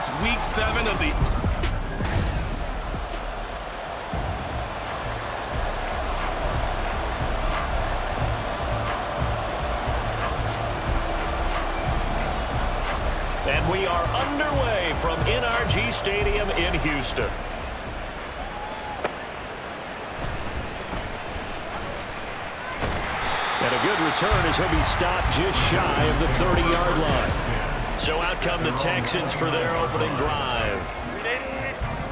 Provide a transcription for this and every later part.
It's week 7 of the... And we are underway from NRG Stadium in Houston. And a good return as he'll be stopped just shy of the 30-yard line. So out come the Texans for their opening drive.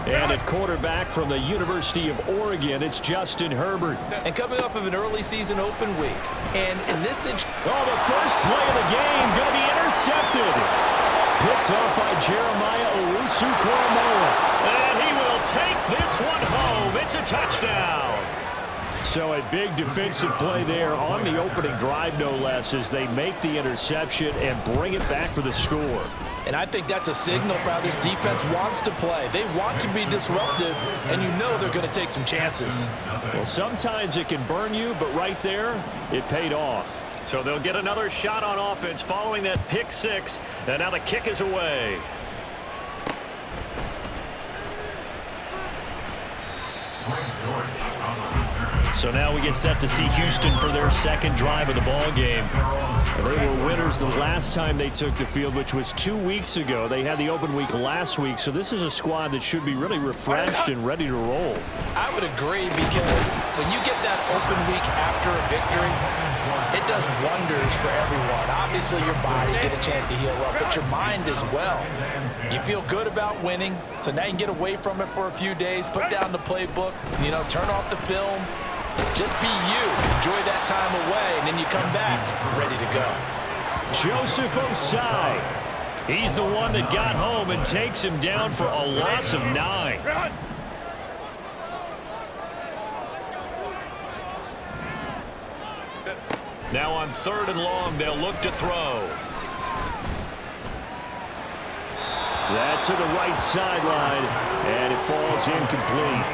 And at quarterback from the University of Oregon, it's Justin Herbert. And coming off of an early season open week. And in this situation... Oh, the first play of the game going to be intercepted. Picked up by Jeremiah Owusu-Koramoah. And he will take this one home. It's a touchdown. So a big defensive play there on the opening drive, no less, as they make the interception and bring it back for the score. And I think that's a signal for how this defense wants to play. They want to be disruptive, and you know they're going to take some chances. Well, sometimes it can burn you, but right there, it paid off. So they'll get another shot on offense following that pick six, and now the kick is away. So now we get set to see Houston for their second drive of the ball game. And they were winners the last time they took the field, which was 2 weeks ago. They had the open week last week, so this is a squad that should be really refreshed and ready to roll. I would agree, because when you get that open week after a victory, it does wonders for everyone. Obviously, your body get a chance to heal up, but your mind as well. You feel good about winning, so now you can get away from it for a few days, put down the playbook, turn off the film. Just be you. Enjoy that time away, and then you come back ready to go. Joseph Osai. He's the one that got home and takes him down for a loss of 9. Now on 3rd and long, they'll look to throw. That's to the right sideline, and it falls incomplete.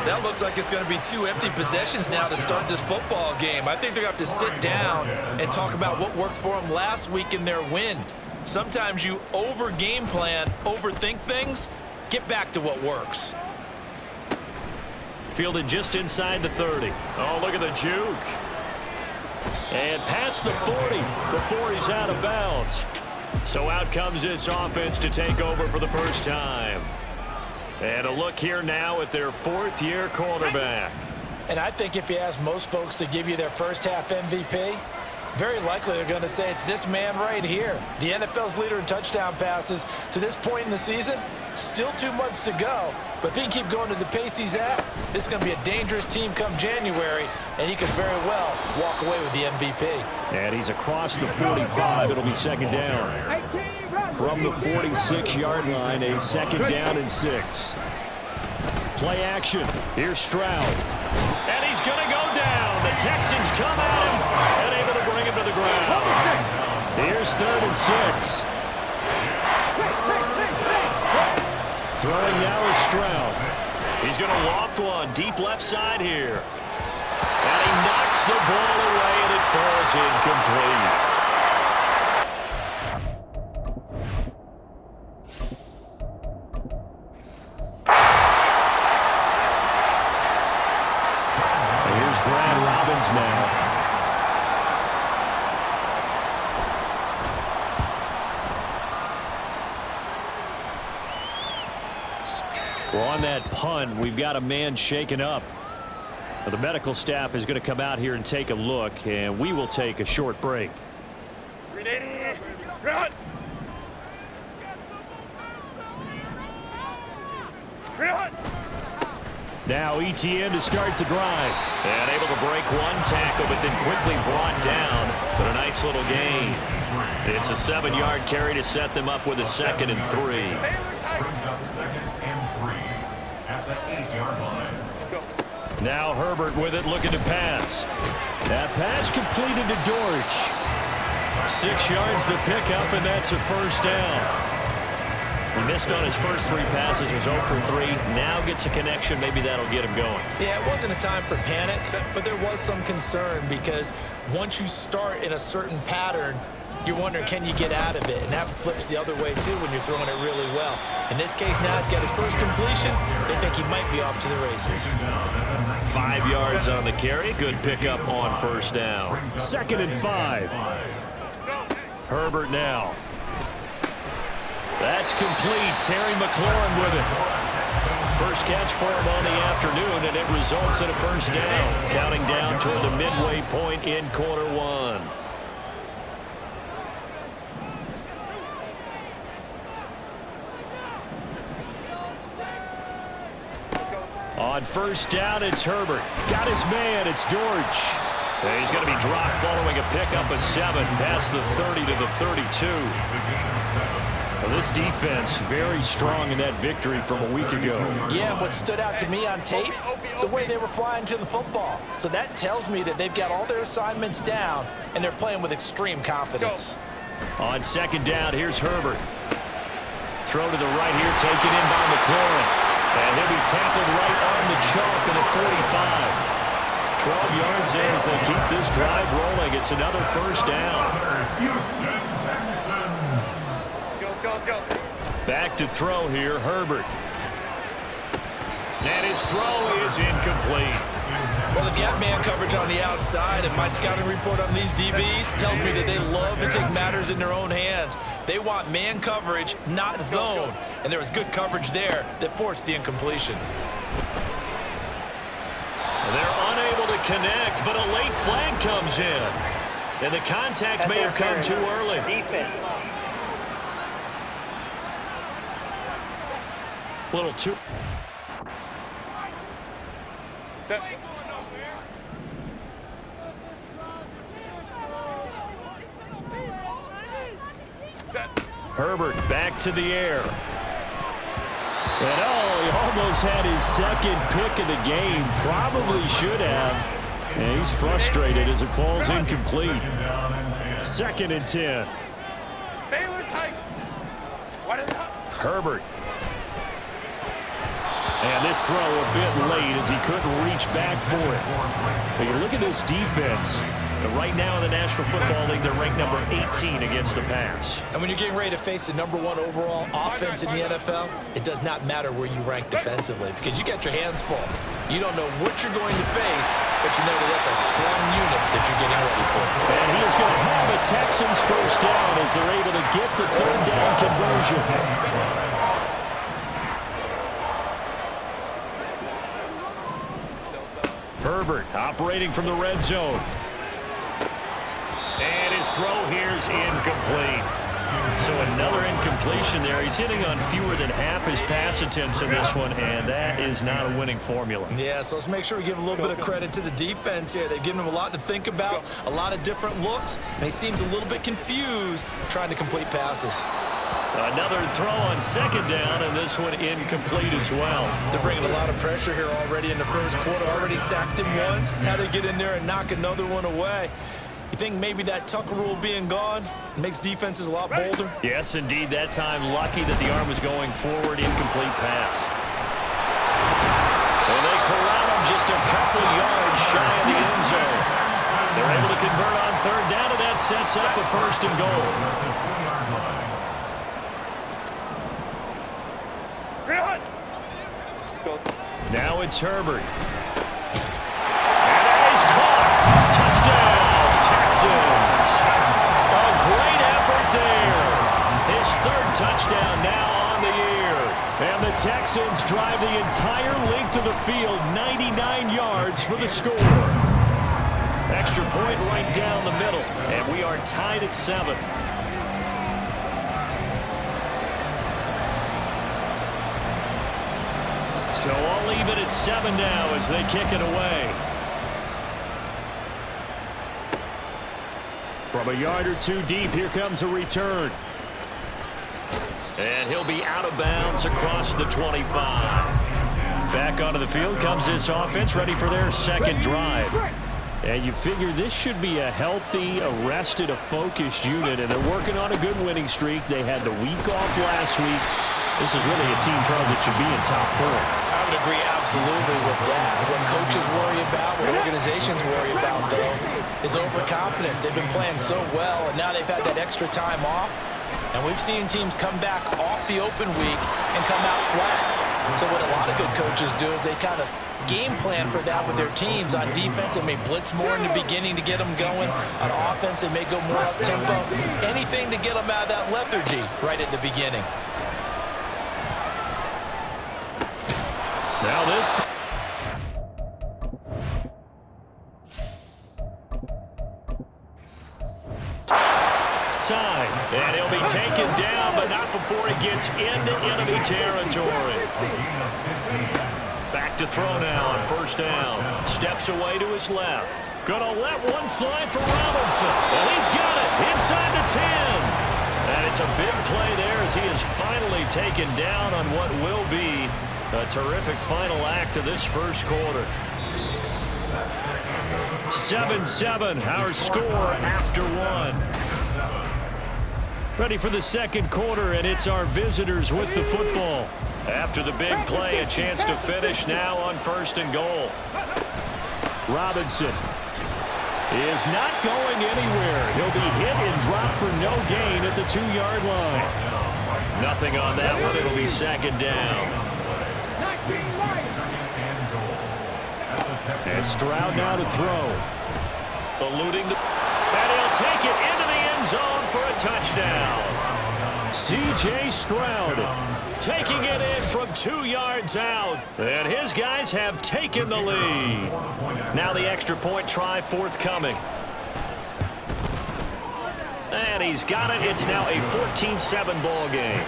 That looks like it's going to be 2 empty possessions now to start this football game. I think they're going to have to sit down and talk about what worked for them last week in their win. Sometimes you over-game plan, overthink things. Get back to what works. Fielded just inside the 30. Oh, look at the juke. And past the 40 before he's out of bounds. So out comes this offense to take over for the first time. And a look here now at their 4th-year quarterback. And I think if you ask most folks to give you their first-half MVP, very likely they're going to say it's this man right here. The NFL's leader in touchdown passes to this point in the season. Still 2 months to go. But if he can keep going to the pace he's at, this is going to be a dangerous team come January, and he could very well walk away with the MVP. And he's across the 45. It'll be second down. From the 46-yard line, a second down and 6. Play action. Here's Stroud. And he's going to go down. The Texans come at him and able to bring him to the ground. Here's 3rd and 6. Throwing now is Stroud. He's going to loft one deep left side here. And he knocks the ball away, and it falls incomplete. Now. Well, on that punt, we've got a man shaken up. The medical staff is going to come out here and take a look, and we will take a short break. Now ETN to start the drive. And able to break one tackle, but then quickly brought down. But a nice little gain. It's a 7-yard carry to set them up with a 2nd and 3. Brings up 2nd and 3 at the 8-yard line. Now Herbert with it, looking to pass. That pass completed to Dortch. 6 yards the pickup, and that's a first down. He missed on his first 3 passes, was 0 for 3. Now gets a connection. Maybe that'll get him going. Yeah, it wasn't a time for panic, but there was some concern because once you start in a certain pattern, you're wondering, can you get out of it? And that flips the other way, too, when you're throwing it really well. In this case, now he's got his first completion. They think he might be off to the races. 5 yards on the carry. Good pickup on first down. 2nd and 5. Herbert now. That's complete. Terry McLaurin with it. First catch for him on the afternoon, and it results in a first down. Counting down toward the midway point in quarter 1. On first down, it's Herbert. Got his man. It's Dortch. And he's going to be dropped following a pickup of 7 past the 30 to the 32. Well, this defense very strong in that victory from a week ago. Yeah, what stood out to me on tape, the way they were flying to the football. So that tells me that they've got all their assignments down, and they're playing with extreme confidence. On 2nd down, here's Herbert. Throw to the right here, taken in by McLaurin. And he'll be tackled right on the chalk at the 45. 12 yards in as they keep this drive rolling. It's another first down. Houston Texans. Back to throw here, Herbert. And his throw is incomplete. Well, they've got man coverage on the outside, and my scouting report on these DBs tells me that they love to take matters in their own hands. They want man coverage, not zone. And there was good coverage there that forced the incompletion. They're unable to connect, but a late flag comes in. And the contact may have come too early. Little too. Herbert back to the air. And he almost had his 2nd pick of the game. Probably should have. And he's frustrated as it falls incomplete. 2nd and 10. Herbert. And this throw a bit late as he couldn't reach back for it. But you look at this defense. Right now in the National Football League, they're ranked number 18 against the pass. And when you're getting ready to face the #1 overall offense in the NFL, it does not matter where you rank defensively because you got your hands full. You don't know what you're going to face, but you know that that's a strong unit that you're getting ready for. And he is going to have the Texans first down as they're able to get the 3rd down conversion. Herbert operating from the red zone. And his throw here is incomplete. So another incompletion there. He's hitting on fewer than half his pass attempts in this one, and that is not a winning formula. Yeah, so let's make sure we give a little bit of credit to the defense here. They've given him a lot to think about, a lot of different looks, and he seems a little bit confused trying to complete passes. Another throw on 2nd down, and this one incomplete as well. They're bringing a lot of pressure here already in the first quarter. Already sacked him once. How to get in there and knock another one away. You think maybe that Tucker rule being gone makes defenses a lot bolder? Yes, indeed. That time, lucky that the arm was going forward. Incomplete pass. And they corral him just a couple yards shy of the end zone. They're able to convert on 3rd down, and that sets up a 1st and goal. Now it's Herbert. And that is caught. Touchdown, Texans. A great effort there. His 3rd touchdown now on the year. And the Texans drive the entire length of the field, 99 yards for the score. Extra point right down the middle, and we are tied at 7. So all even at 7 now as they kick it away. From a yard or 2 deep, here comes a return. And he'll be out of bounds across the 25. Back onto the field comes this offense, ready for their 2nd drive. And you figure this should be a healthy, a rested, a focused unit, and they're working on a good winning streak. They had the week off last week. This is really a team, Charles, that should be in top form. I would agree absolutely with that. What coaches worry about, what organizations worry about, though, is overconfidence. They've been playing so well, and now they've had that extra time off. And we've seen teams come back off the open week and come out flat. So what a lot of good coaches do is they kind of game plan for that with their teams. On defense, they may blitz more in the beginning to get them going. On offense, they may go more up-tempo. Anything to get them out of that lethargy right at the beginning. Now this... Side, and he'll be taken down, but not before he gets into enemy territory. Back to throw now on first down. Steps away to his left. Gonna let one fly for Robinson. And he's got it inside the 10. And it's a big play there as he is finally taken down on what will be a terrific final act of this first quarter. 7-7, our score after one. Ready for the second quarter, and it's our visitors with the football. After the big play, a chance to finish now on first and goal. Robinson is not going anywhere. He'll be hit and dropped for no gain at the 2-yard line. Nothing on that one. It'll be second down. And Stroud now to throw. Eluding the... And he'll take it into the end zone for a touchdown. C.J. Stroud taking it in from 2 yards out. And his guys have taken the lead. Now the extra point try forthcoming. And he's got it. It's now a 14-7 ball game.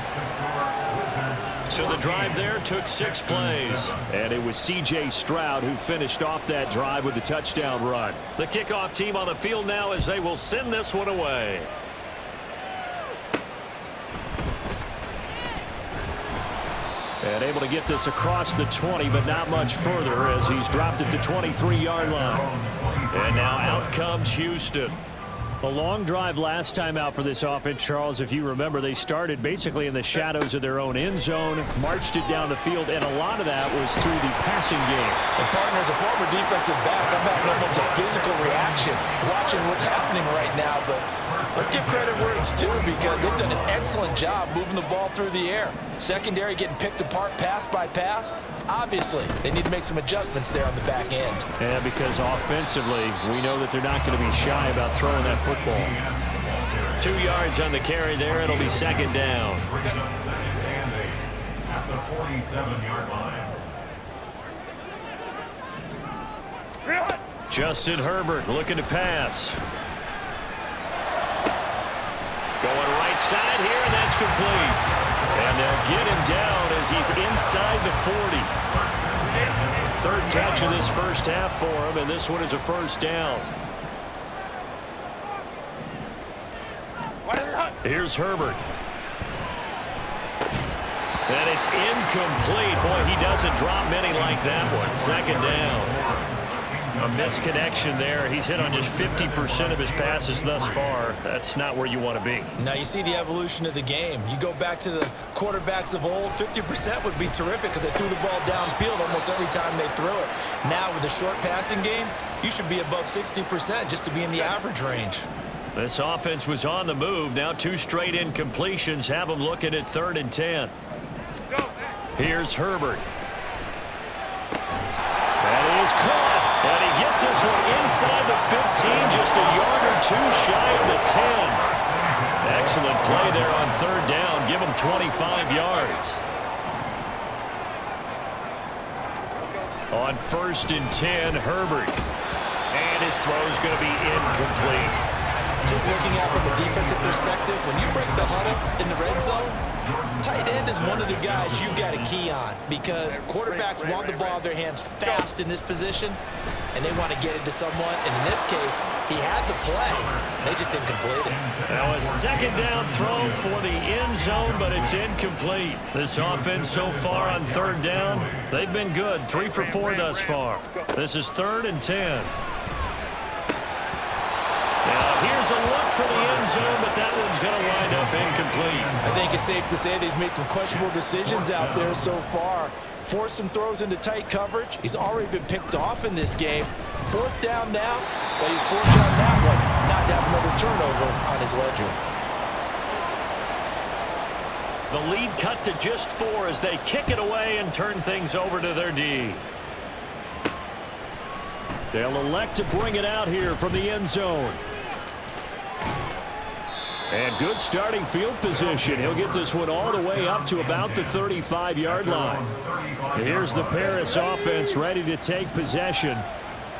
So the drive there took 6 plays. And it was C.J. Stroud who finished off that drive with the touchdown run. The kickoff team on the field now as they will send this one away. And able to get this across the 20, but not much further as he's dropped it to 23-yard line. And now out comes Houston. A long drive last time out for this offense, Charles. If you remember, they started basically in the shadows of their own end zone, marched it down the field, and a lot of that was through the passing game. And partner, as a former defensive back, I'm having almost a physical reaction watching what's happening right now. But let's give credit where it's due because they've done an excellent job moving the ball through the air. Secondary getting picked apart pass by pass. Obviously, they need to make some adjustments there on the back end. Yeah, because offensively, we know that they're not going to be shy about throwing that football. 2 yards on the carry there. It'll be second down. At the 47-yard line. Justin Herbert looking to pass. Going right side here, and that's complete. And they'll get him down as he's inside the 40. Third catch of this first half for him, and this one is a first down. Here's Herbert. And it's incomplete. Boy, he doesn't drop many like that one. Second down. A misconnection there. He's hit on just 50% of his passes thus far. That's not where you want to be. Now you see the evolution of the game. You go back to the quarterbacks of old, 50% would be terrific because they threw the ball downfield almost every time they threw it. Now with the short passing game, you should be above 60% just to be in the average range. This offense was on the move. Now 2 straight incompletions have them looking at 3rd and 10. Here's Herbert. That is caught. And he gets this one inside the 15, just a yard or 2 shy of the 10. Excellent play there on 3rd down. Give him 25 yards. On 1st and 10, Herbert. And his throw is going to be incomplete. Just looking at it from a defensive perspective, when you break the huddle in the red zone, tight end is one of the guys you've got to key on because quarterbacks want the ball in their hands fast in this position, and they want to get it to someone. And in this case, he had the play. They just didn't complete it. Now a second down throw for the end zone, but it's incomplete. This offense so far on 3rd down, they've been good. 3 for 4 thus far. This is 3rd and 10. Now here's Has a look for the end zone, but that one's going to wind up incomplete. I think it's safe to say that he's made some questionable decisions out there so far. Forced some throws into tight coverage. He's already been picked off in this game. 4th down now, but he's fortunate on that one. Not to have another turnover on his ledger. The lead cut to just 4 as they kick it away and turn things over to their D. They'll elect to bring it out here from the end zone. And good starting field position. He'll get this one all the way up to about the 35-yard line. Here's the Paris offense ready to take possession.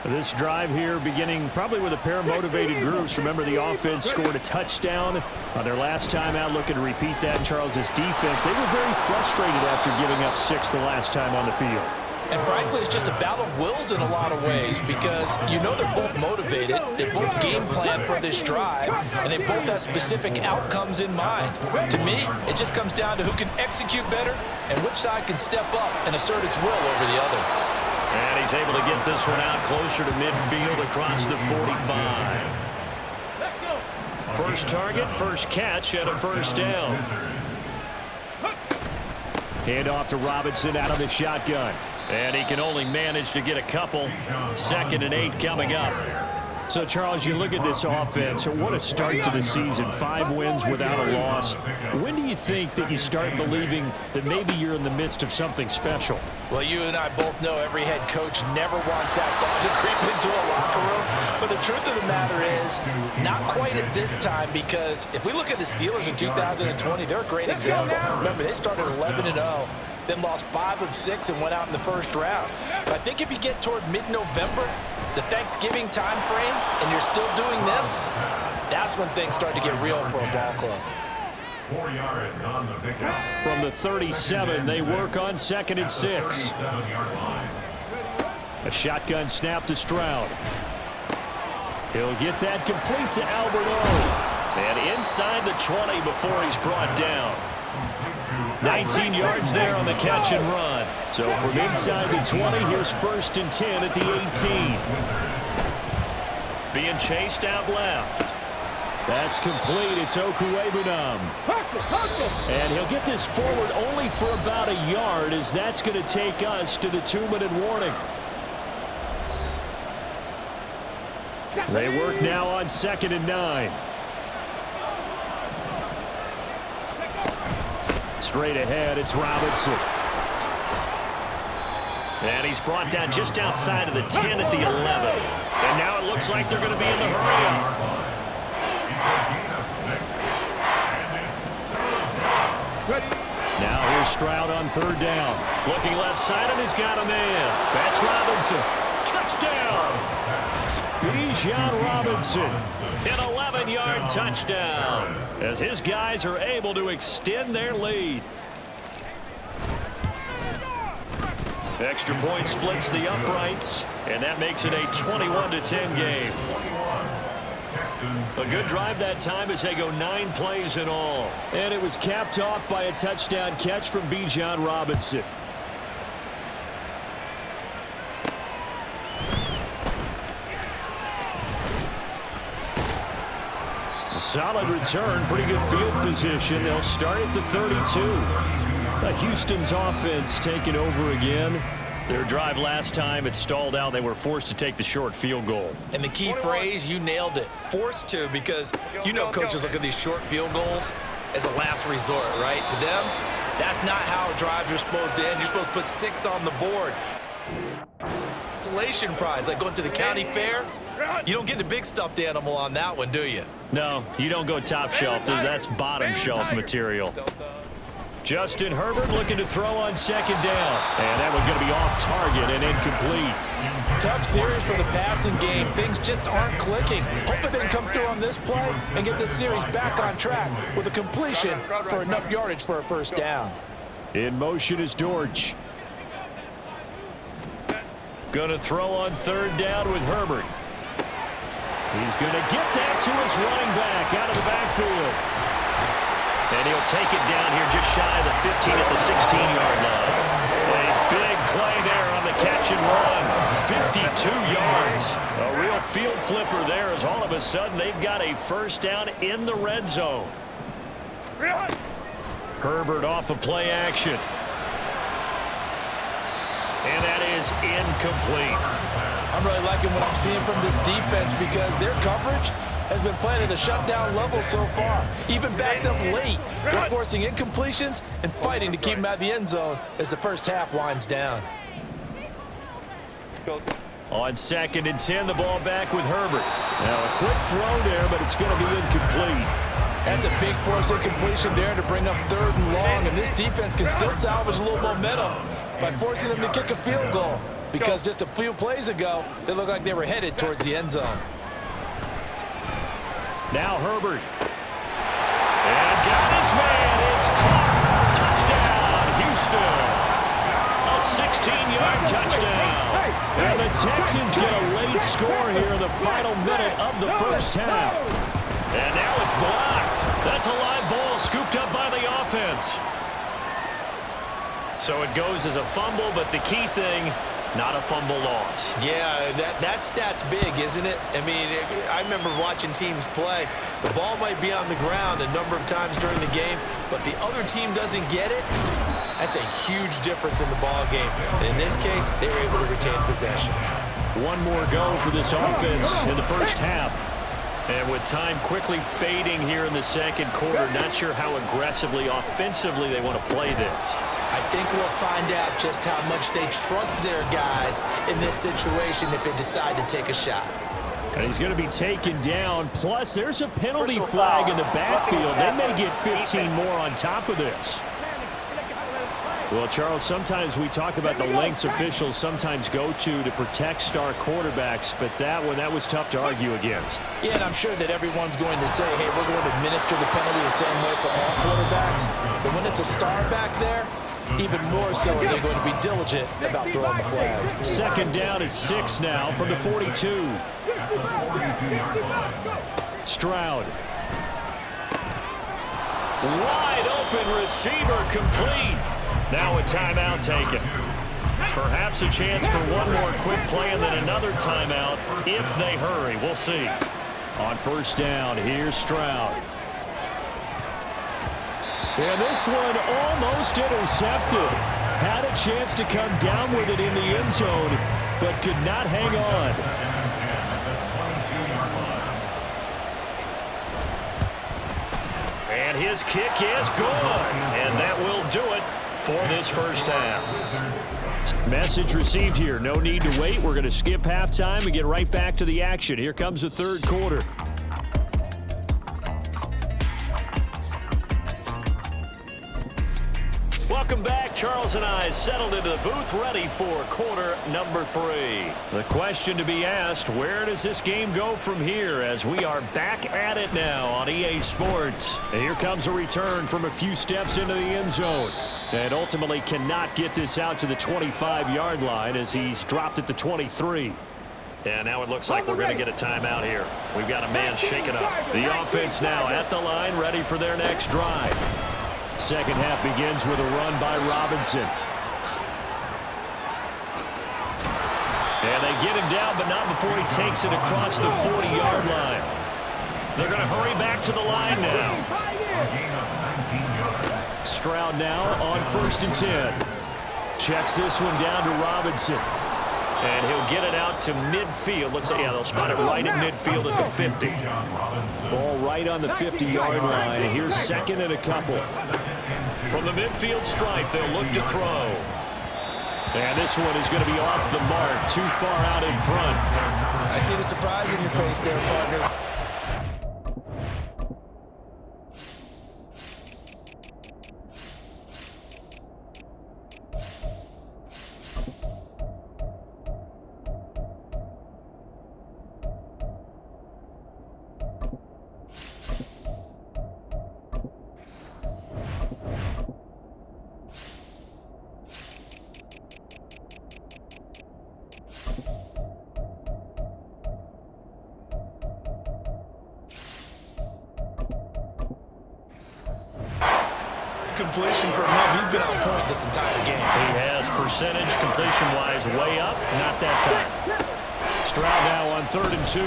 This drive here beginning probably with a pair of motivated groups. Remember, the offense scored a touchdown on their last time out, looking to repeat that in Charles's defense. They were very frustrated after giving up 6 the last time on the field. And frankly, it's just a battle of wills in a lot of ways because you know they're both motivated, they both game plan for this drive, and they both have specific outcomes in mind. To me, it just comes down to who can execute better and which side can step up and assert its will over the other. And he's able to get this one out closer to midfield across the 45. First target, first catch, and a first down. Hand off to Robinson out of the shotgun. And he can only manage to get a couple. 2nd and 8 coming up. So, Charles, you look at this offense. What a start to the season. 5 wins without a loss. When do you think that you start believing that maybe you're in the midst of something special? Well, you and I both know every head coach never wants that ball to creep into a locker room. But the truth of the matter is, not quite at this time, because if we look at the Steelers in 2020, they're a great example. Remember, they started 11-0. Then lost 5 of 6 and went out in the first round. But I think if you get toward mid-November, the Thanksgiving time frame, and you're still doing this, that's when things start to get real for a ball club. 4 yards on the pickup. From the 37, they work on 2nd and 6. 7-yard line. A shotgun snap to Stroud. He'll get that complete to Alberto. And inside the 20 before he's brought down. 19 yards there on the catch and run. So from inside the 20, here's 1st and 10 at the 18. Being chased out left. That's complete. It's Okuwebunam. And he'll get this forward only for about a yard, as that's going to take us to the 2-minute warning. They work now on 2nd and 9. Straight ahead, it's Robinson. And he's brought down just outside of the 10 at the 11. And now it looks like they're going to be in the hurry-up. Now here's Stroud on 3rd down. Looking left side, and he's got a man. That's Robinson. Touchdown! Bijan Robinson. An 11-yard touchdown, as his guys are able to extend their lead. Extra point splits the uprights, and that makes it a 21-10 game. A good drive that time as they go 9 plays in all. And it was capped off by a touchdown catch from Bijan Robinson. A solid return, pretty good field position. They'll start at the 32. Houston's offense taking over again. Their drive last time, it stalled out. They were forced to take the short field goal. And the key phrase, you nailed it, forced to, because you know coaches look at these short field goals as a last resort, right? To them, that's not how drives are supposed to end. You're supposed to put 6 on the board. Consolation prize, like going to the county fair. You don't get the big stuffed animal on that one, do you? No, you don't go top shelf. That's bottom shelf material. Justin Herbert looking to throw on 2nd down. And that one's going to be off target and incomplete. Tough series for the passing game. Things just aren't clicking. Hopefully they can come through on this play and get this series back on track with a completion for enough yardage for a first down. In motion is Dortch. Going to throw on 3rd down with Herbert. He's going to get that to his running back out of the backfield. And he'll take it down here just shy of the 15 at the 16-yard line. A big play there on the catch and run. 52 yards. A real field flipper there as all of a sudden they've got a first down in the red zone. Herbert off of play action. And that is incomplete. I'm really liking what I'm seeing from this defense because their coverage has been playing at a shutdown level so far. Even backed up late. They're forcing incompletions and fighting to keep them out of the end zone as the first half winds down. On 2nd and 10, the ball back with Herbert. Now a quick throw there, but it's going to be incomplete. That's a big force incompletion there to bring up 3rd and long, and this defense can still salvage a little momentum by forcing them to kick a field goal because just a few plays ago, they looked like they were headed towards the end zone. Now Herbert. And got his man. It's caught. Touchdown, Houston. A 16-yard touchdown. And the Texans get a late score here in the final minute of the first half. And now it's blocked. That's a live ball scooped up by the offense. So it goes as a fumble, but the key thing, not a fumble loss. Yeah, that stat's big, isn't it? I mean, I remember watching teams play. The ball might be on the ground a number of times during the game, but the other team doesn't get it. That's a huge difference in the ball game. And in this case, they were able to retain possession. One more go for this offense in the first half. And with time quickly fading here in the second quarter, not sure how aggressively, offensively they want to play this. I think we'll find out just how much they trust their guys in this situation if they decide to take a shot. And he's going to be taken down. Plus, there's a penalty flag in the backfield. They may get 15 more on top of this. Well, Charles, sometimes we talk about the lengths officials sometimes go to protect star quarterbacks, but that was tough to argue against. Yeah, and I'm sure that everyone's going to say, hey, we're going to administer the penalty the same way for all quarterbacks. But when it's a star back there, even more so are they going to be diligent about throwing the flag. 2nd down at 6 now from the 42. Stroud. Wide open receiver complete. Now a timeout taken. Perhaps a chance for one more quick play and then another timeout if they hurry. We'll see. On 1st down, here's Stroud. And this one almost intercepted. Had a chance to come down with it in the end zone, but could not hang on. And his kick is good. And that will do it for this first half. Message received here. No need to wait. We're going to skip halftime and get right back to the action. Here comes the 3rd quarter. Welcome back. Charles and I settled into the booth ready for quarter number 3. The question to be asked, where does this game go from here as we are back at it now on EA Sports? And here comes a return from a few steps into the end zone. And ultimately cannot get this out to the 25-yard line as he's dropped at the 23. And now it looks like we're going to get a timeout here. We've got a man shaking up. The offense now at the line, ready for their next drive. Second half begins with a run by Robinson. And they get him down, but not before he takes it across the 40-yard line. They're going to hurry back to the line now. Stroud now on 1st and 10. Checks this one down to Robinson. And he'll get it out to midfield. Let's say, yeah, they'll spot it right at midfield at the 50. Ball right on the 50-yard line. Here's 2nd and a couple. From the midfield stripe, they'll look to throw. And this one is going to be off the mark, too far out in front. I see the surprise in your face there, partner. completion from him. He's been on point this entire game. He has percentage completion-wise way up. Not that time. Stroud now on 3rd and 2.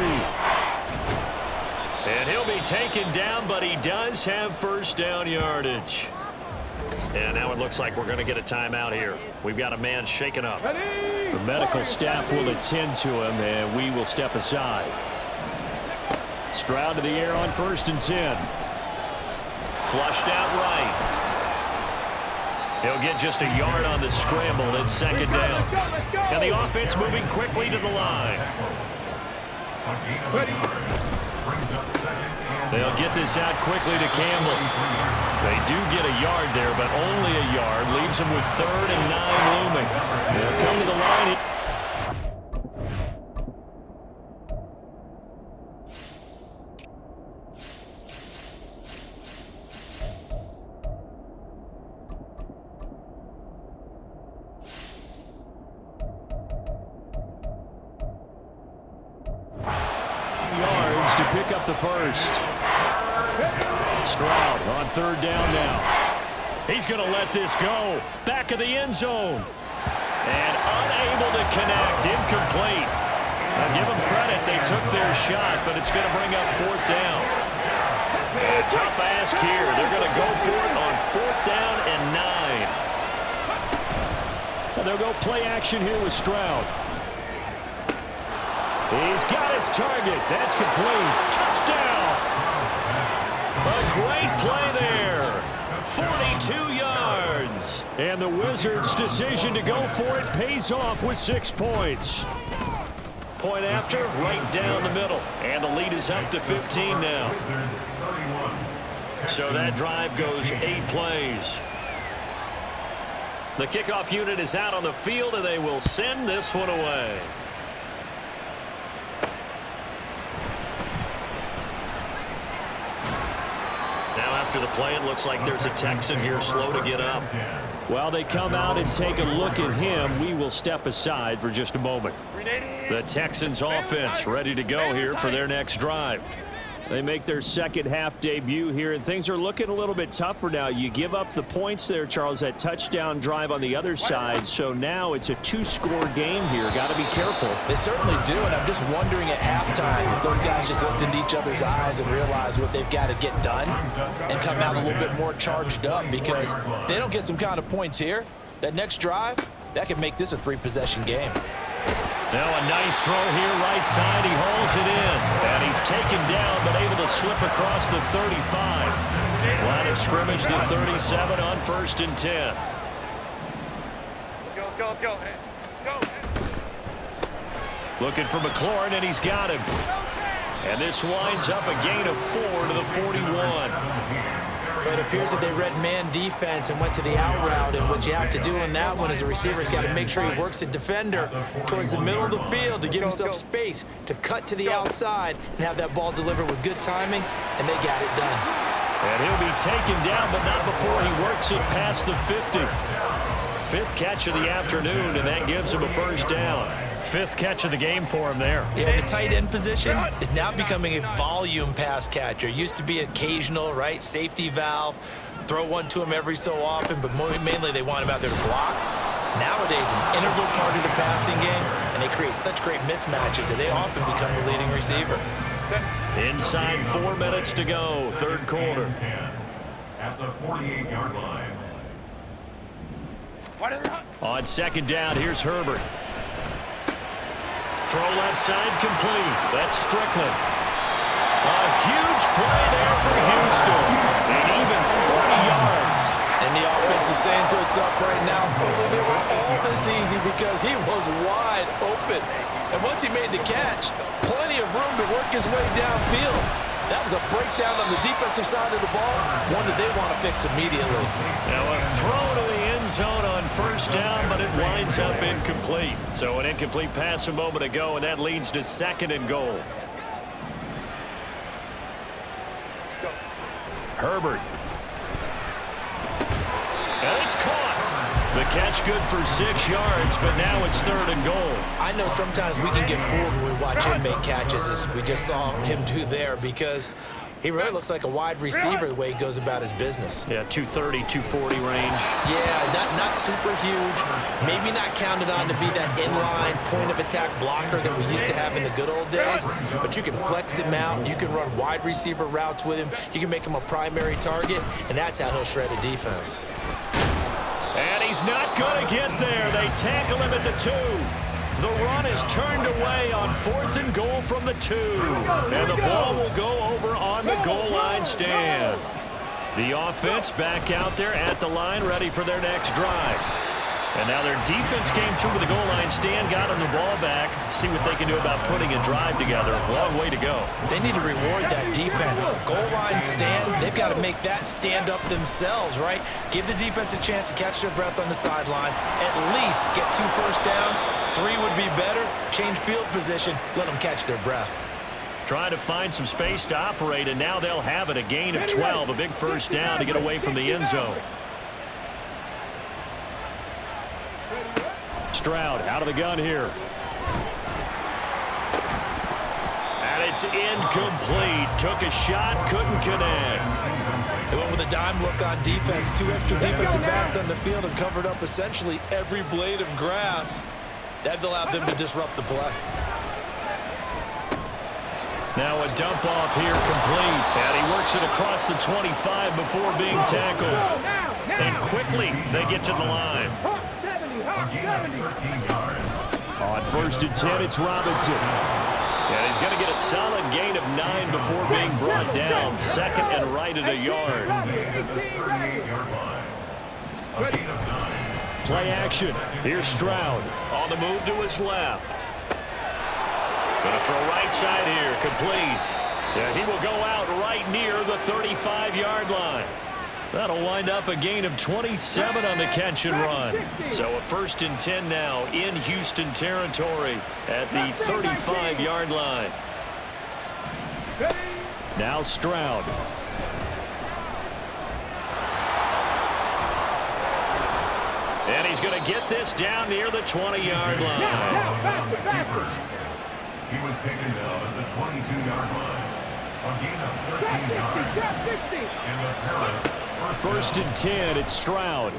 And he'll be taken down, but he does have first down yardage. And now it looks like we're going to get a timeout here. We've got a man shaken up. The medical staff will attend to him, and we will step aside. Stroud to the air on 1st and 10. Flushed out right. He'll get just a yard on the scramble. It's 2nd down. And the offense moving quickly to the line. They'll get this out quickly to Campbell. They do get a yard there, but only a yard. Leaves them with 3rd and 9 looming. They'll come to the line. Yards to pick up the first. Stroud on 3rd down now. He's going to let this go. Back of the end zone. And unable to connect. Incomplete. Now give them credit. They took their shot, but it's going to bring up 4th down. A tough ask here. They're going to go for it on 4th down and 9. And they'll go play action here with Stroud. He's got his target. That's complete. Touchdown. A great play there. 42 yards. And the Wizards' decision to go for it pays off with 6 points. Point after, right down the middle. And the lead is up to 15 now. So that drive goes 8 plays. The kickoff unit is out on the field, and they will send this one away. Now after the play, it looks like there's a Texan here slow to get up. While they come out and take a look at him, we will step aside for just a moment. The Texans offense ready to go here for their next drive. They make their second half debut here, and things are looking a little bit tougher now. You give up the points there, Charles, that touchdown drive on the other side. So now it's a 2-score game here. Got to be careful. They certainly do, and I'm just wondering at halftime if those guys just looked into each other's eyes and realize what they've got to get done and come out a little bit more charged up, because if they don't get some kind of points here, that next drive, that could make this a 3-possession game. Now a nice throw here right side. He hauls it in. And he's taken down but able to slip across the 35. Line of scrimmage, the 37 on 1st and 10. Let's go. Looking for McLaurin, and he's got him. And this winds up a gain of 4 to the 41. But it appears that they read man defense and went to the out route, and what you have to do in that one as a receiver's got to make sure he works the defender towards the middle of the field to give himself space to cut to the outside and have that ball delivered with good timing, and they got it done. And he'll be taken down, but not before he works it past the 50. 5th catch of the afternoon, and that gives him a first down. 5th catch of the game for him there. Yeah, the tight end position is now becoming a volume pass catcher. Used to be occasional, right? Safety valve. Throw one to him every so often, but mainly they want him out there to block. Nowadays, an integral part of the passing game, and they create such great mismatches that they often become the leading receiver. Inside 4 minutes to go, 3rd quarter. At the 48-yard line. On 2nd down, here's Herbert. Throw left side complete. That's Strickland. A huge play there for Houston. And even 40 yards. And the offense is saying to itself right now, they were all this easy because he was wide open. And once he made the catch, plenty of room to work his way downfield. That was a breakdown on the defensive side of the ball, one that they want to fix immediately. Now a throw to the end zone on 1st down, but it winds up incomplete. So an incomplete pass a moment ago, and that leads to 2nd and goal. Herbert. And it's caught. The catch good for 6 yards, but now it's 3rd and goal. I know sometimes we can get fooled when we watch him make catches, as we just saw him do there, because He really looks like a wide receiver the way he goes about his business. Yeah, 230, 240 range. Yeah, not super huge. Maybe not counted on to be that inline point-of-attack blocker that we used to have in the good old days, but you can flex him out. You can run wide receiver routes with him. You can make him a primary target, and that's how he'll shred a defense. And he's not going to get there. They tackle him at the 2. The run is turned away on 4th and goal from the 2. And the ball will go over on the goal line stand. The offense back out there at the line, ready for their next drive. And now their defense came through with the goal line stand, got them the ball back. See what they can do about putting a drive together. Long way to go. They need to reward that defense. Goal line stand, they've got to make that stand up themselves, right? Give the defense a chance to catch their breath on the sidelines. At least get 2 first downs. 3 would be better. Change field position. Let them catch their breath. Trying to find some space to operate, and now they'll have it. A gain of 12, a big first down to get away from the end zone. Stroud out of the gun here. And it's incomplete. Took a shot, couldn't connect. They went with a dime look on defense. 2 extra defensive backs on the field and covered up essentially every blade of grass. That allowed them to disrupt the play. Now a dump off here complete. And he works it across the 25 before being tackled. And quickly they get to the line. On 1st and 10, it's Robinson. And he's going to get a solid gain of 9 before being brought down. 2nd and right at a yard. Play action. Here's Stroud on the move to his left. Going to throw right side here, complete. And he will go out right near the 35-yard line. That'll wind up a gain of 27 on the catch and run. So a 1st and 10 now in Houston territory at the 35-yard line. Now Stroud. And he's going to get this down near the 20-yard line. He was taken down at the 22-yard line. A gain of 13 yards. And the Paris. 1st and 10, it's Stroud.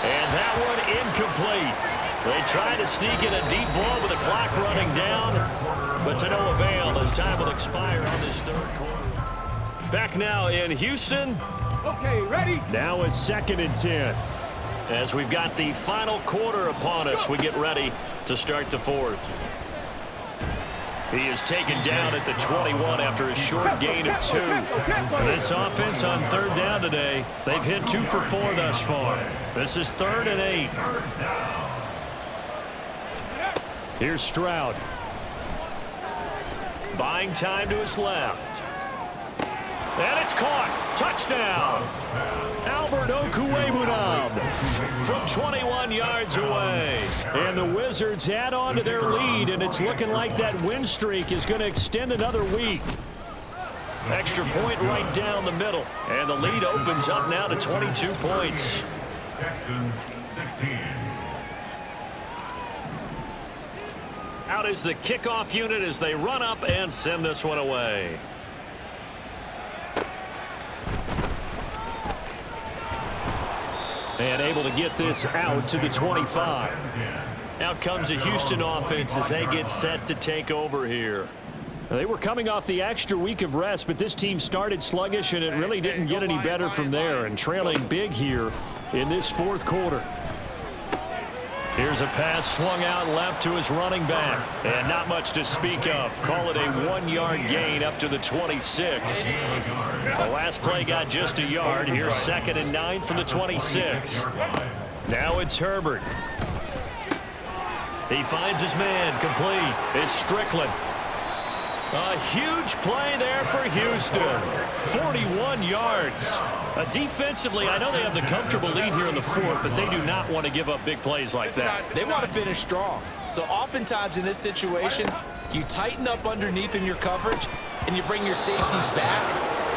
And that one incomplete. They try to sneak in a deep ball with the clock running down, but to no avail as time will expire on this 3rd quarter. Back now in Houston. Okay, ready? Now is 2nd and 10. As we've got the final quarter upon us, we get ready to start the 4th. He is taken down at the 21 after a short gain of 2. This offense on 3rd down today, they've hit 2 for 4 thus far. This is 3rd and 8. Here's Stroud. Buying time to his left. And it's caught. Touchdown. Albert Okwuegbunam from 21 yards away. And the Wizards add on to their lead, and it's looking like that win streak is going to extend another week. Extra point right down the middle. And the lead opens up now to 22 points. Texans 16. Out is the kickoff unit as they run up and send this one away. And able to get this out to the 25. Out comes the Houston offense as they get set to take over here. They were coming off the extra week of rest, but this team started sluggish, and it really didn't get any better from there, and trailing big here in this 4th quarter. Here's a pass swung out left to his running back, and not much to speak of. Call it a 1-yard gain up to the 26. The last play got just a yard. Here's 2nd and 9 from the 26. Now it's Herbert. He finds his man, complete. It's Strickland. A huge play there for Houston. 41 yards. Defensively, I know they have the comfortable lead here in the 4th, but they do not want to give up big plays like that. They want to finish strong. So oftentimes in this situation, you tighten up underneath in your coverage, and you bring your safeties back.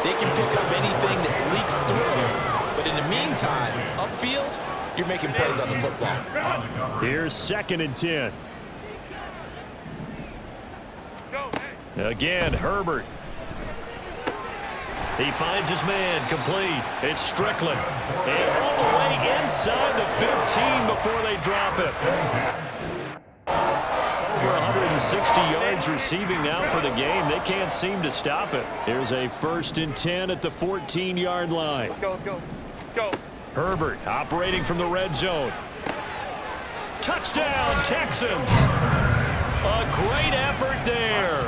They can pick up anything that leaks through. But in the meantime, upfield, you're making plays on the football. Here's 2nd and 10. Again, Herbert. He finds his man, complete. It's Strickland. And all the way inside the 15 before they drop it. Over 160 yards receiving now for the game. They can't seem to stop it. Here's a 1st and 10 at the 14-yard line. Let's go, let's go. Let's go. Herbert operating from the red zone. Touchdown, Texans. A great effort there.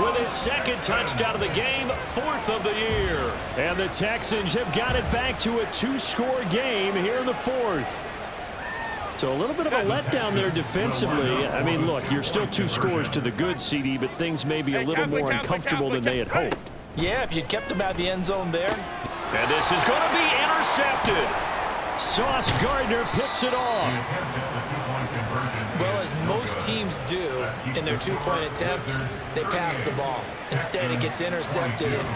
With his 2nd touchdown of the game, 4th of the year. And the Texans have got it back to a 2-score game here in the 4th. So a little bit of a letdown there defensively. I mean, look, you're still 2 scores to the good, CD, but things may be a little more uncomfortable than they had hoped. Yeah, if you'd kept him out of the end zone there. And this is going to be intercepted. Sauce Gardner picks it off. Well, as most teams do in their 2-point attempt, they pass the ball. Instead, it gets intercepted. And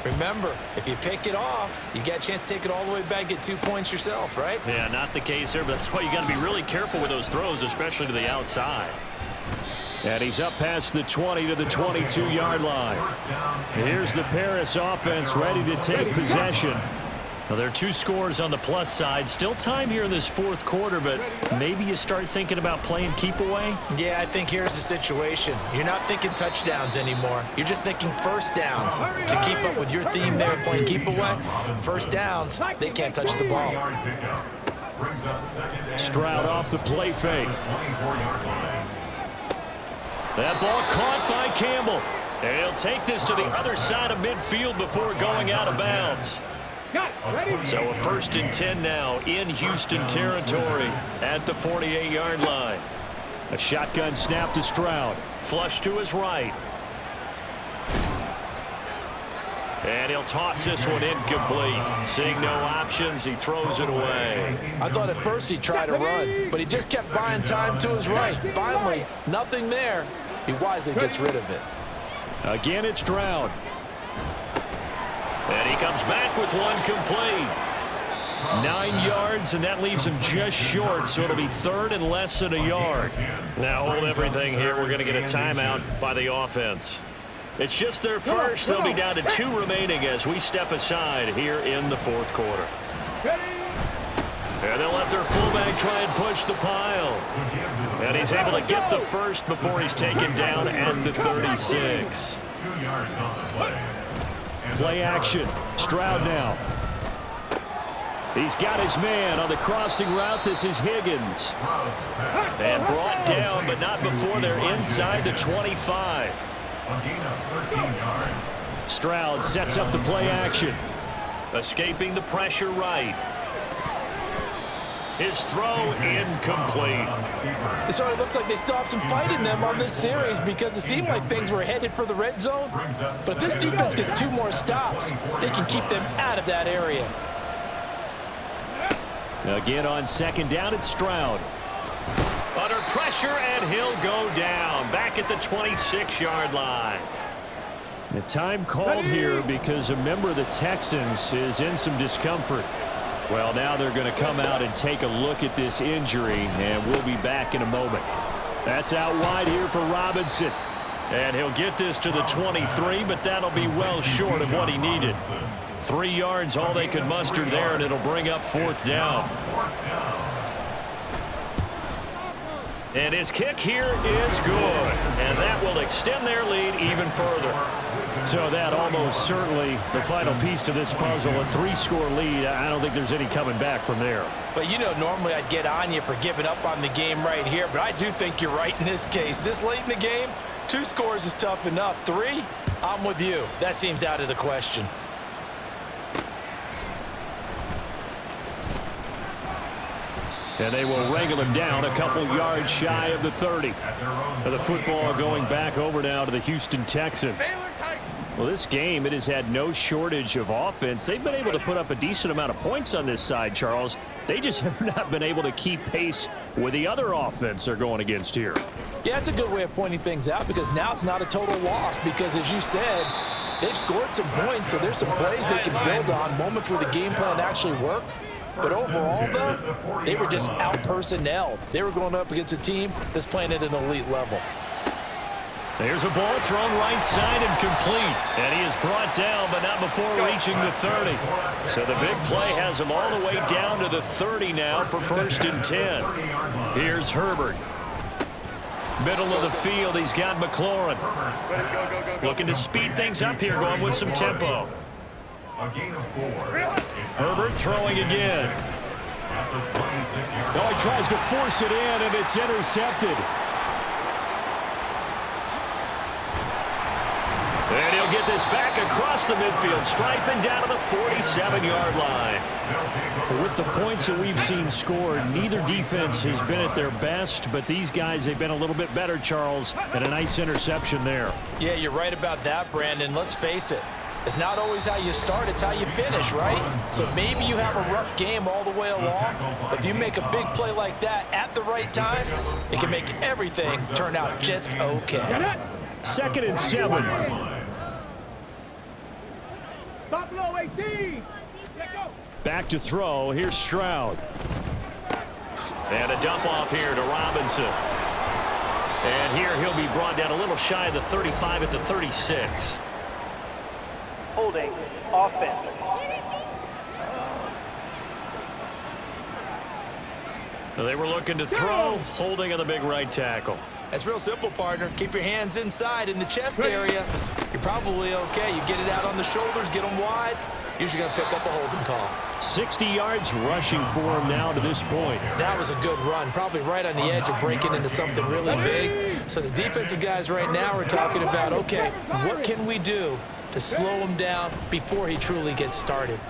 remember, if you pick it off, you get a chance to take it all the way back, get 2 points yourself, right? Yeah, not the case here, but that's why you got to be really careful with those throws, especially to the outside. And he's up past the 20 to the 22-yard line. Here's the Paris offense ready to take possession. Now, there are 2 scores on the plus side. Still time here in this 4th quarter, but maybe you start thinking about playing keep away? Yeah, I think here's the situation. You're not thinking touchdowns anymore. You're just thinking 1st downs. To keep up with your theme there, playing keep away, 1st downs, they can't touch the ball. Stroud off the play fake. That ball caught by Campbell. And he'll take this to the other side of midfield before going out of bounds. So a 1st and 10 now in Houston territory at the 48-yard line. A shotgun snap to Stroud. Flush to his right. And he'll toss this one incomplete. Seeing no options, he throws it away. I thought at first he'd try to run, but he just kept buying time to his right. Finally, nothing there. He wisely gets rid of it. Again, it's Stroud. And he comes back with one complete. 9 yards, and that leaves him just short, so it'll be 3rd and less than a yard. Now hold everything here. We're going to get a timeout by the offense. It's just their first. They'll be down to 2 remaining as we step aside here in the 4th quarter. And they'll let their fullback try and push the pile. And he's able to get the first before he's taken down at the 36. 2 yards on the play. Play action. Stroud now. He's got his man on the crossing route. This is Higgins. And brought down, but not before they're inside the 25. Stroud sets up the play action. Escaping the pressure right. His throw incomplete. It sort of looks like they still have some fight in them on this series because it seemed like things were headed for the red zone. But if this defense gets 2 more stops, they can keep them out of that area. Again on 2nd down, it's Stroud. Under pressure, and he'll go down. Back at the 26-yard line. The time called here because a member of the Texans is in some discomfort. Well, now they're going to come out and take a look at this injury, and we'll be back in a moment. That's out wide here for Robinson. And he'll get this to the 23, but that'll be well short of what he needed. 3 yards, all they could muster there, and it'll bring up 4th down. And his kick here is good, and that will extend their lead even further. So that almost certainly the final piece to this puzzle, a 3-score lead. I don't think there's any coming back from there. But you know, normally I'd get on you for giving up on the game right here, but I do think you're right in this case. This late in the game, 2 scores is tough enough. 3, I'm with you. That seems out of the question. And they will wrangle him down a couple yards shy of the 30. The football going back over now to the Houston Texans. Well, this game, it has had no shortage of offense. They've been able to put up a decent amount of points on this side, Charles. They just have not been able to keep pace with the other offense they're going against here. Yeah, that's a good way of pointing things out because now it's not a total loss because, as you said, they've scored some points, so there's some plays they can build on, moments where the game plan actually worked. But overall, though, they were just out-personnel. They were going up against a team that's playing at an elite level. There's a ball thrown right side and complete. And he is brought down, but not before reaching the 30. So the big play has him all the way down to the 30 now for 1st and 10. Here's Herbert. Middle of the field, he's got McLaurin. Looking to speed things up here, going with some tempo. Herbert throwing again. Oh, he tries to force it in, and it's intercepted. And he'll get this back across the midfield, striping down to the 47-yard line. With the points that we've seen scored, neither defense has been at their best, but these guys, they've been a little bit better, Charles, and a nice interception there. Yeah, you're right about that, Brandon. Let's face it. It's not always how you start, it's how you finish, right? So maybe you have a rough game all the way along, but if you make a big play like that at the right time, it can make everything turn out just okay. 2nd and 7. Buffalo 18. Back to throw. Here's Stroud. And a dump off here to Robinson. And here he'll be brought down a little shy of the 35 at the 36. Holding offense. They were looking to throw, holding on the big right tackle. That's real simple, partner. Keep your hands inside in the chest area. You're probably okay. You get it out on the shoulders, get them wide. Usually going to pick up a holding call. 60 yards rushing for him now to this point. That was a good run, probably right on the edge of breaking into something really big. So the defensive guys right now are talking about, okay, what can we do to slow him down before he truly gets started?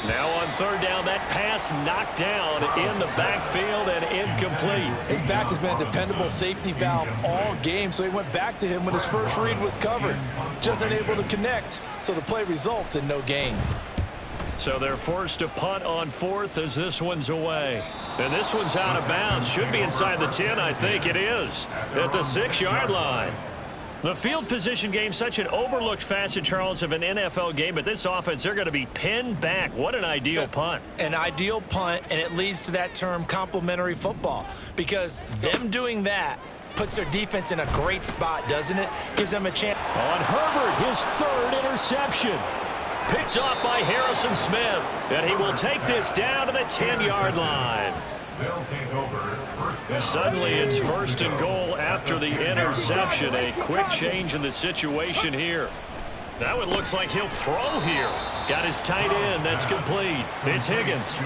Now on 3rd down, that pass knocked down in the backfield and incomplete. His back has been a dependable safety valve all game, so he went back to him when his first read was covered. Just unable to connect, so the play results in no gain. So they're forced to punt on 4th as this one's away. And this one's out of bounds. Should be inside the 10, I think it is, at the 6-yard line. The field position game, such an overlooked facet, Charles, of an NFL game, but this offense, they're going to be pinned back. What an ideal punt. An ideal punt, and it leads to that term complementary football, because them doing that puts their defense in a great spot, doesn't it? Gives them a chance. On Herbert, his 3rd interception. Picked off by Harrison Smith, and he will take this down to the 10-yard line. They'll take over. Suddenly it's 1st and goal after the interception. A quick change in the situation here. That one looks like he'll throw here. Got his tight end. That's complete. It's Higgins.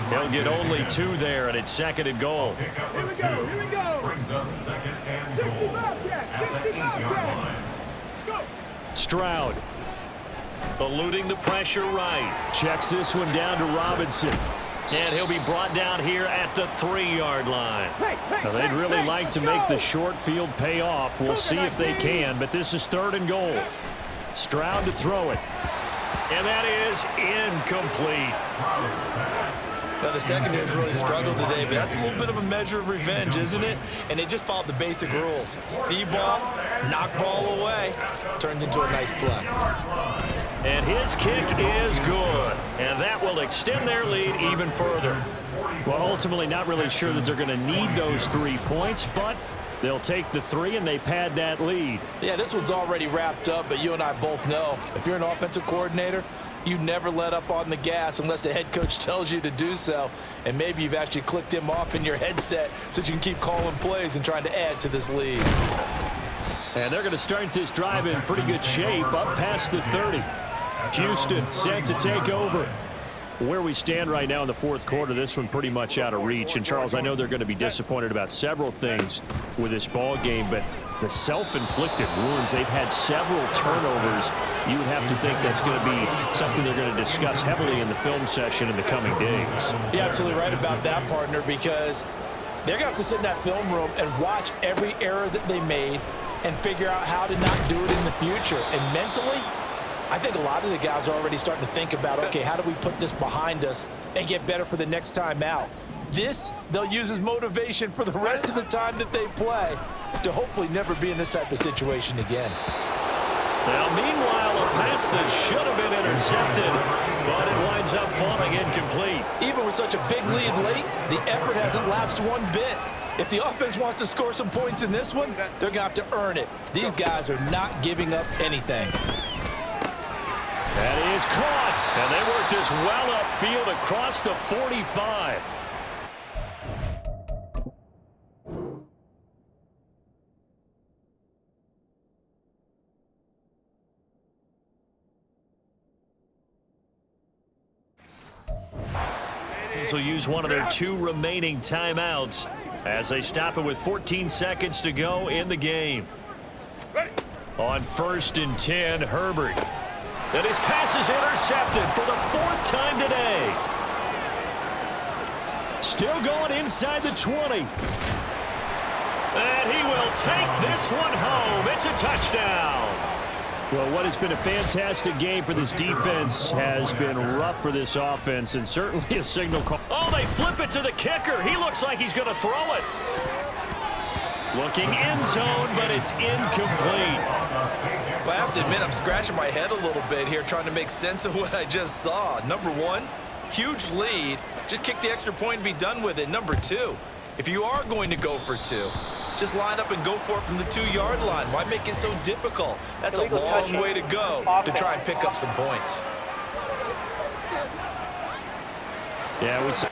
He'll get only 2 there, and it's 2nd and goal. Here we go. Brings up 2nd and goal at the 8-yard line. Stroud. Eluding the pressure right. Checks this one down to Robinson. And he'll be brought down here at the 3-yard line. Now, they'd really like to make the short field pay off. We'll see if they can, but this is 3rd and goal. Stroud to throw it. And that is incomplete. Now, the secondary's really struggled today, but that's a little bit of a measure of revenge, isn't it? And they just followed the basic rules. See ball, knock ball away. Turns into a nice play. And his kick is good. And that will extend their lead even further. Well, ultimately not really sure that they're going to need those 3 points, but they'll take the 3 and they pad that lead. Yeah, this one's already wrapped up, but you and I both know if you're an offensive coordinator, you never let up on the gas unless the head coach tells you to do so. And maybe you've actually clicked him off in your headset so you can keep calling plays and trying to add to this lead. And they're going to start this drive in pretty good shape up past the 30. Houston set to take over. Where we stand right now in the 4th quarter, this one pretty much out of reach. And, Charles, I know they're going to be disappointed about several things with this ball game, but the self-inflicted wounds, they've had several turnovers. You would have to think that's going to be something they're going to discuss heavily in the film session in the coming days. You're absolutely right about that, partner, because they're going to have to sit in that film room and watch every error that they made and figure out how to not do it in the future. And mentally, I think a lot of the guys are already starting to think about, okay, how do we put this behind us and get better for the next time out? This, they'll use as motivation for the rest of the time that they play to hopefully never be in this type of situation again. Now, meanwhile, a pass that should have been intercepted, but it winds up falling incomplete. Even with such a big lead late, the effort hasn't lapsed one bit. If the offense wants to score some points in this one, they're going to have to earn it. These guys are not giving up anything. That is caught, and they work this well upfield across the 45. Will use one of their 2 remaining timeouts as they stop it with 14 seconds to go in the game. On 1st and 10, Herbert. And his pass is intercepted for the 4th time today. Still going inside the 20. And he will take this one home. It's a touchdown. Well, what has been a fantastic game for this defense has been rough for this offense, and certainly a signal call. Oh, they flip it to the kicker. He looks like he's going to throw it. Looking end zone, but it's incomplete. Well, I have to admit, I'm scratching my head a little bit here trying to make sense of what I just saw. Number 1, huge lead. Just kick the extra point and be done with it. Number 2, if you are going to go for 2, just line up and go for it from the 2-yard line. Why make it so difficult? That's a long way to go to try and pick up some points. Yeah, we saw.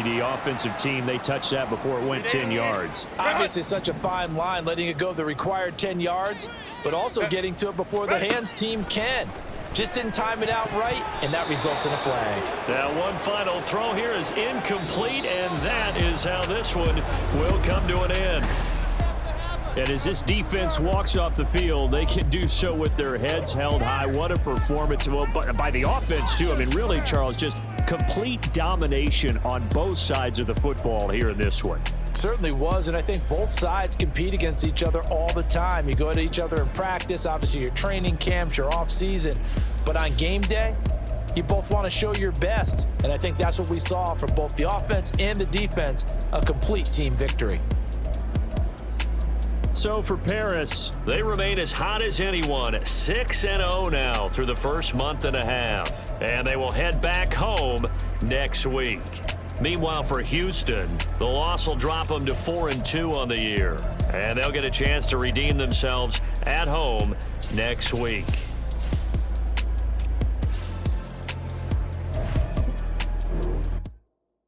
The offensive team, they touched that before it went 10 yards. Obviously such a fine line, letting it go the required 10 yards, but also getting to it before the hands team can. Just didn't time it out right, and that results in a flag. That one final throw here is incomplete, and that is how this one will come to an end. And as this defense walks off the field, they can do so with their heads held high. What a performance. Well, by the offense, too. I mean, really, Charles, just complete domination on both sides of the football here in this one. Certainly was, and I think both sides compete against each other all the time. You go to each other in practice, obviously your training camps, your off-season. But on game day, you both want to show your best. And I think that's what we saw from both the offense and the defense, a complete team victory. So for Paris, they remain as hot as anyone, 6-0 now through the first month and a half. And they will head back home next week. Meanwhile, for Houston, the loss will drop them to 4-2 on the year. And they'll get a chance to redeem themselves at home next week.